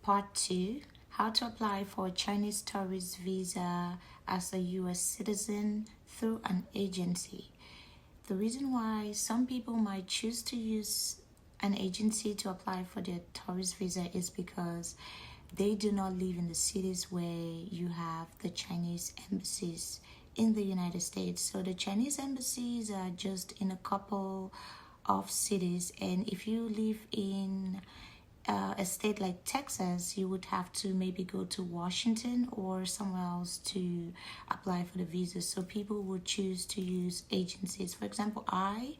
Part 2, how to apply for a Chinese tourist visa as a US citizen through an agency. The reason why some people might choose to use an agency to apply for their tourist visa is because they do not live in the cities where you have the Chinese embassies in the United States. So the Chinese embassies are just in a couple of cities, and if you live in a state like Texas, you would have to maybe go to Washington or somewhere else to apply for the visa. So people would choose to use agencies. For example, I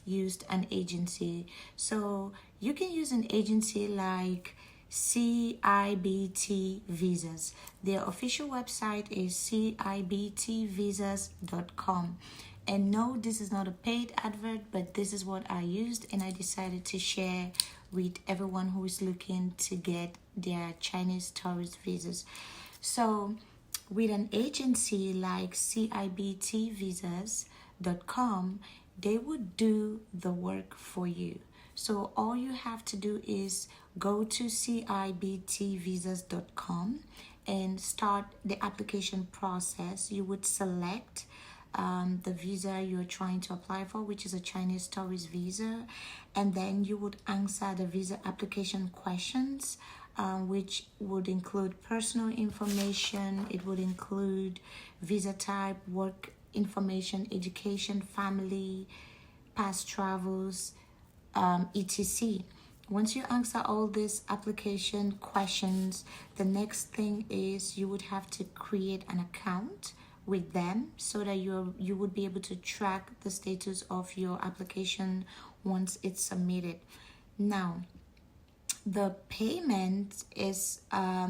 used an agency. So you can use an agency like CIBT Visas. Their official website is cibtvisas.com. And no, this is not a paid advert, but this is what I used, and I decided to share with everyone who is looking to get their Chinese tourist visas. So with an agency like cibtvisas.com, they would do the work for you. So all you have to do is go to cibtvisas.com and start the application process. You would select the visa you're trying to apply for, which is a Chinese tourist visa, and then you would answer the visa application questions, which would include personal information. It would include visa type, work information, education, family, past travels, etc. Once you answer all these application questions, the next thing is you would have to create an account with them so that you would be able to track the status of your application once it's submitted. Now, the payment is a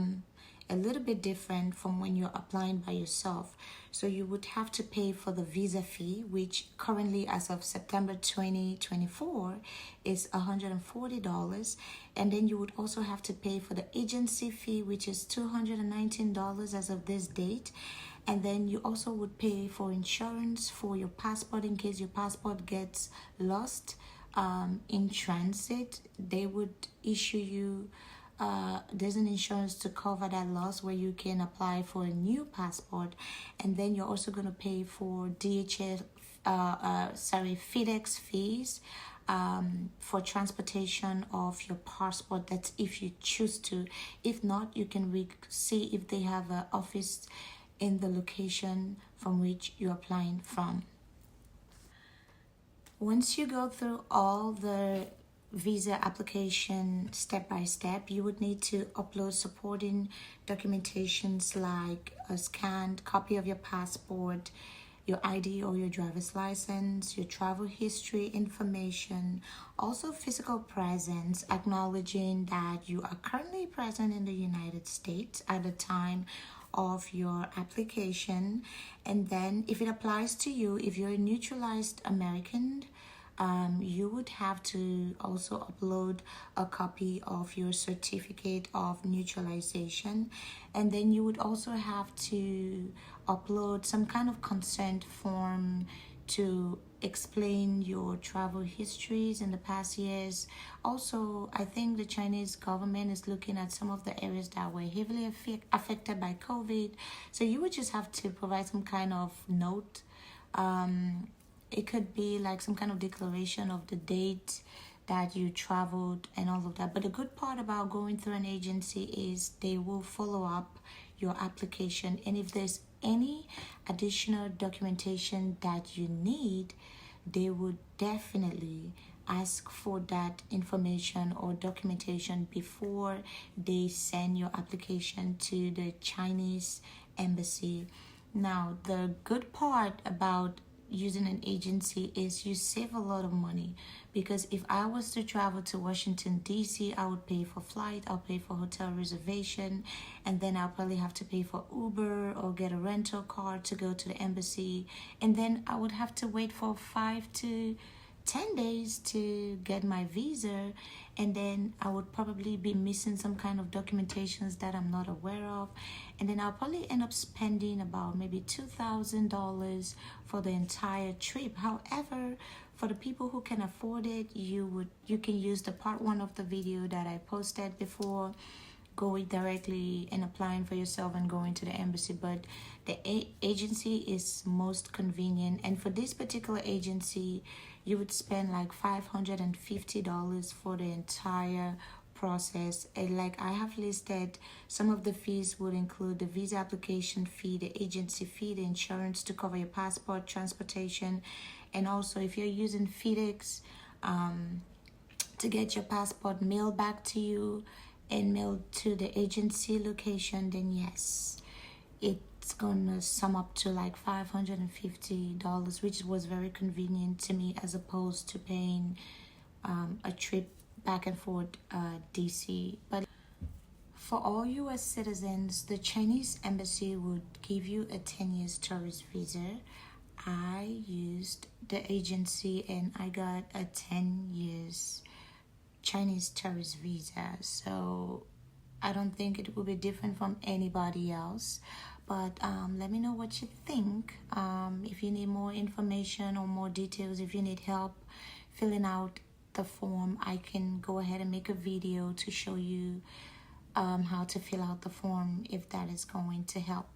little bit different from when you're applying by yourself. So you would have to pay for the visa fee, which currently as of September 2024 is $140. And then you would also have to pay for the agency fee, which is $219 as of this date. And then you also would pay for insurance for your passport in case your passport gets lost in transit. They would issue you there's an insurance to cover that loss where you can apply for a new passport. And then you're also going to pay for FedEx fees for transportation of your passport. That's if you choose to. If not, you can see if they have an office in the location from which you're applying from. Once you go through all the visa application step by step, you would need to upload supporting documentations like a scanned copy of your passport, your ID or your driver's license, your travel history information, also physical presence, acknowledging that you are currently present in the United States at the time of your application. And then if it applies to you, if you're a neutralized American, you would have to also upload a copy of your certificate of neutralization, and then you would also have to upload some kind of consent form to explain your travel histories in the past years. Also, I think the Chinese government is looking at some of the areas that were heavily affected by COVID, so you would just have to provide some kind of note. It could be like some kind of declaration of the date that you traveled and all of that. But the good part about going through an agency is they will follow up your application. And if there's any additional documentation that you need, they would definitely ask for that information or documentation before they send your application to the Chinese embassy. Now, the good part about using an agency is you save a lot of money, because if I was to travel to Washington DC, I would pay for flight, I'll pay for hotel reservation, and then I'll probably have to pay for Uber or get a rental car to go to the embassy, and then I would have to wait for 5 to 10 days to get my visa, and then I would probably be missing some kind of documentations that I'm not aware of, and then I'll probably end up spending about maybe $2,000 for the entire trip. However, for the people who can afford it, you can use the part 1 of the video that I posted before, going directly and applying for yourself and going to the embassy, but the agency is most convenient. And for this particular agency, you would spend like $550 for the entire process. And like I have listed, some of the fees would include the visa application fee, the agency fee, the insurance to cover your passport, transportation, and also if you're using FedEx to get your passport mailed back to you and mailed to the agency location, then yes, it's gonna sum up to like $550, which was very convenient to me as opposed to paying a trip back and forth DC. But for all US citizens, the Chinese embassy would give you a 10 years tourist visa. I used the agency and I got a 10 years Chinese tourist visa, so I don't think it will be different from anybody else. But let me know what you think. If you need more information or more details, if you need help filling out the form, I can go ahead and make a video to show you how to fill out the form if that is going to help.